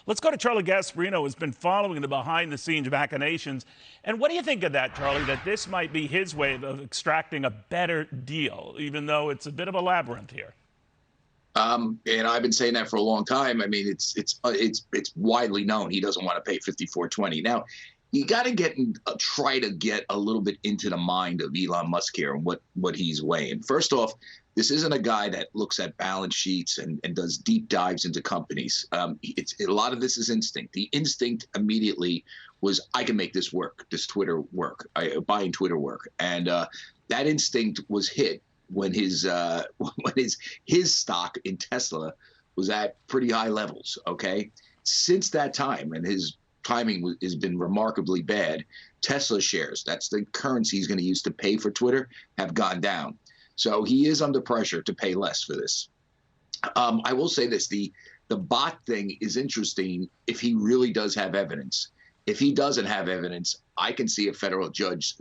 Let's go to Charlie Gasparino, who's been following the behind-the-scenes machinations. And what do you think of that, Charlie, that this might be his way of extracting a better deal, even though it's a bit of a labyrinth here? And I've been saying that for a long time. I mean, it's widely known he doesn't want to pay 54.20. Now, you got to try to get a little bit into the mind of Elon Musk here and what he's weighing. First off, this isn't a guy that looks at balance sheets and does deep dives into companies. A lot of this is instinct. The instinct immediately was, I can make this work, this Twitter work, buying Twitter work, and that instinct was hit when his stock in Tesla was at pretty high levels. Okay, since that time, and his timing has been remarkably bad, Tesla shares, that's the currency he's going to use to pay for Twitter, have gone down. So he is under pressure to pay less for this. I will say this, the bot thing is interesting if he really does have evidence. If he doesn't have evidence, I can see a federal judge,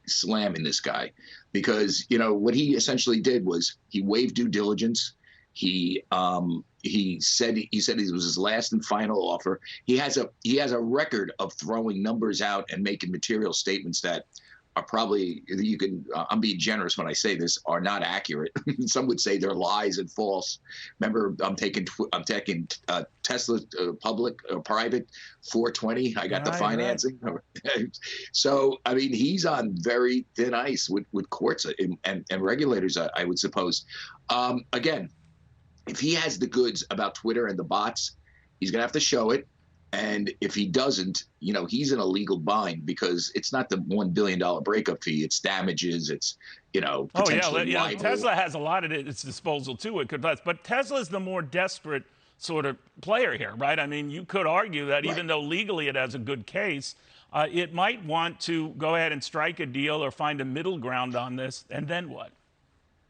slamming this guy, because, what he essentially did was he waived due diligence. He said it was his last and final offer. He has a record of throwing numbers out and making material statements that are probably, I'm being generous when I say this, are not accurate. Some would say they're lies and false. Remember, I'm taking Tesla public or private 420. I got the financing. Right. So, I mean, he's on very thin ice with courts and regulators, I would suppose. Again, if he has the goods about Twitter and the bots, he's going to have to show it. And if he doesn't, he's in a legal bind, because it's not the $1 billion breakup fee. It's damages. It's, potentially libel. Tesla has a lot at its disposal, too. It could, but Tesla's the more desperate sort of player here, right? I mean, you could argue that even though legally it has a good case, it might want to go ahead and strike a deal or find a middle ground on this. And then what?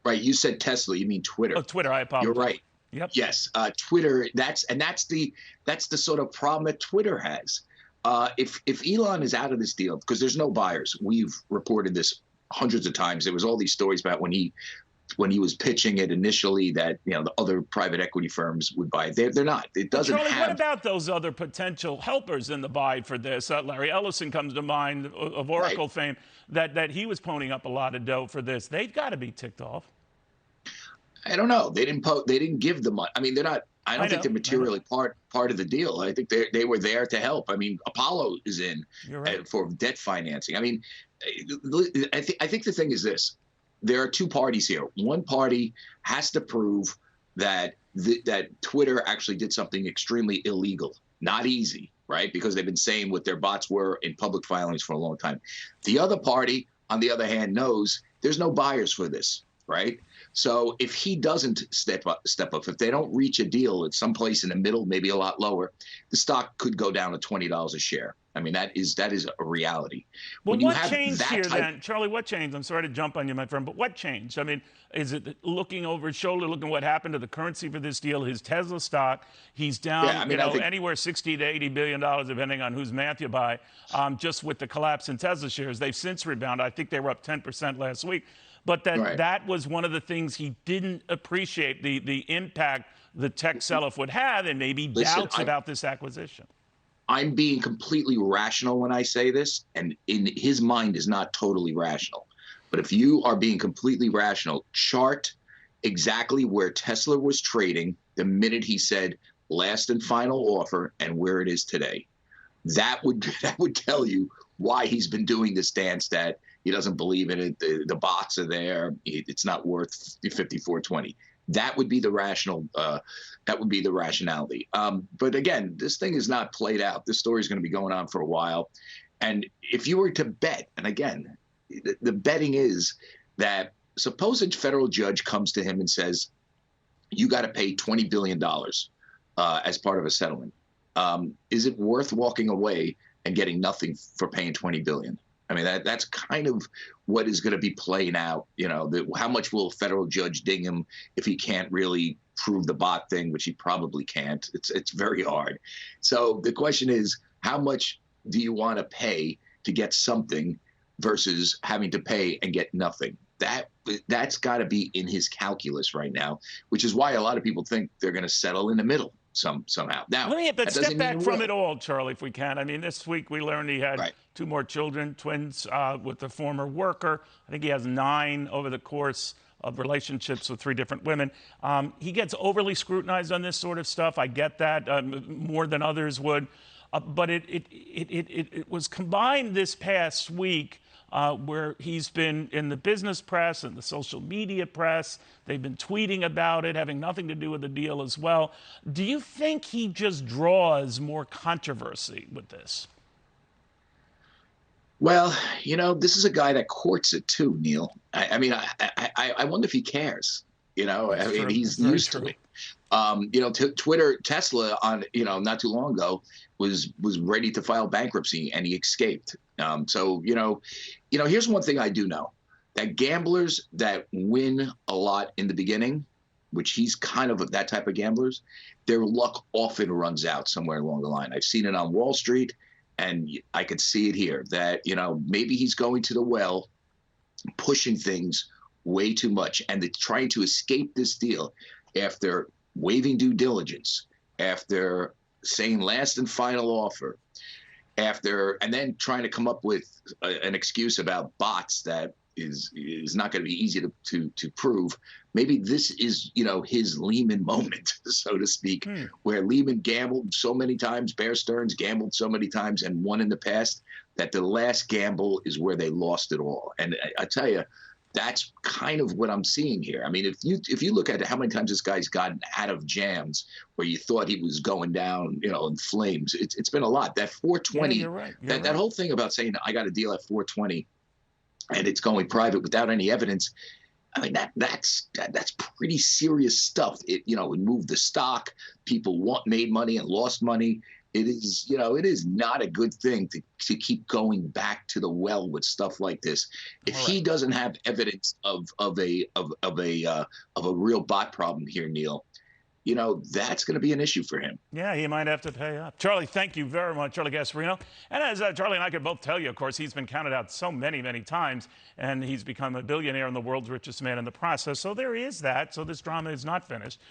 Right. You said Tesla. You mean Twitter. Oh, Twitter. I apologize. You're right. Yep. Yes, Twitter. That's the sort of problem that Twitter has. If Elon is out of this deal, because there's no buyers, we've reported this hundreds of times. There was all these stories about when he was pitching it initially that the other private equity firms would buy it. They're not. It doesn't Charlie, have. what about those other potential helpers in the buy for this? Larry Ellison comes to mind of Oracle fame. That he was ponying up a lot of dough for this. They've got to be ticked off. I don't know. They didn't give the money. I mean, they're not. I don't think they're materially part of the deal. I think they were there to help. I mean, Apollo is in for debt financing. I mean, I think the thing is this: there are two parties here. One party has to prove that that Twitter actually did something extremely illegal. Not easy, right? Because they've been saying what their bots were in public filings for a long time. The other party, on the other hand, knows there's no buyers for this, right? So if he doesn't step up, if they don't reach a deal at some place in the middle, maybe a lot lower, the stock could go down to $20 a share. I mean, that is a reality. Well, what changed here then? Charlie, what changed? I'm sorry to jump on you, my friend, but what changed? I mean, is it looking over his shoulder, looking what happened to the currency for this deal, his Tesla stock? He's down, anywhere $60 to $80 billion, depending on whose math you buy, just with the collapse in Tesla shares. They've since rebounded. I think they were up 10% last week. But that was one of the things he didn't appreciate, the impact the tech sell-off would have, and maybe doubts about this acquisition. I'm being completely rational when I say this, and in his mind is not totally rational. But if you are being completely rational, chart exactly where Tesla was trading the minute he said last and final offer and where it is today. That would tell you why he's been doing this dance that he doesn't believe in it. The bots are there. It's not worth 54.20. That would be the rational. That would be the rationality. But again, this thing is not played out. This story is going to be going on for a while. And if you were to bet, and again, the betting is that suppose a federal judge comes to him and says, you got to pay $20 billion as part of a settlement. Is it worth walking away and getting nothing for paying $20 billion? I mean, that's kind of what is going to be playing out. How much will a federal judge ding him if he can't really prove the bot thing, which he probably can't. It's very hard. So the question is, how much do you want to pay to get something versus having to pay and get nothing? That's got to be in his calculus right now, which is why a lot of people think they're going to settle in the middle. somehow. Now, But that step doesn't mean back it from will. it all, Charlie, if we can. I mean, this week we learned he had Right. 2 more children, twins, with a former worker. I think he has 9 over the course of relationships with 3 different women. He gets overly scrutinized on this sort of stuff. I get that, more than others would. But it was combined this past week where he's been in the business press and the social media press. They've been tweeting about it, having nothing to do with the deal as well. Do you think he just draws more controversy with this? Well, this is a guy that courts it too, Neil. I mean, I wonder if he cares. That's I mean, true. he's Very used true. to it. Twitter, Tesla on, not too long ago was ready to file bankruptcy and he escaped. So, here's one thing I do know, that gamblers that win a lot in the beginning, which he's kind of that type of gamblers, their luck often runs out somewhere along the line. I've seen it on Wall Street and I could see it here that, maybe he's going to the well, pushing things way too much and trying to escape this deal after waiving due diligence, after saying last and final offer, and then trying to come up with an excuse about bots that is not going to be easy to prove. Maybe this is, his Lehman moment, so to speak, where Lehman gambled so many times, Bear Stearns gambled so many times and won in the past, that the last gamble is where they lost it all. And I tell you, that's kind of what I'm seeing here. I mean, if you look at how many times this guy's gotten out of jams where you thought he was going down, in flames, it's been a lot. That 420, yeah, you're right. That whole thing about saying I got a deal at 420 and it's going private without any evidence. I mean, that's pretty serious stuff. It moved the stock. People made money and lost money. It is not a good thing to keep going back to the well with stuff like this. If he doesn't have evidence of a real bot problem here, Neil, that's going to be an issue for him. Yeah, he might have to pay up. Charlie, thank you very much, Charlie Gasparino. And as Charlie and I could both tell you, of course, he's been counted out so many, many times, and he's become a billionaire and the world's richest man in the process. So there is that. So this drama is not finished.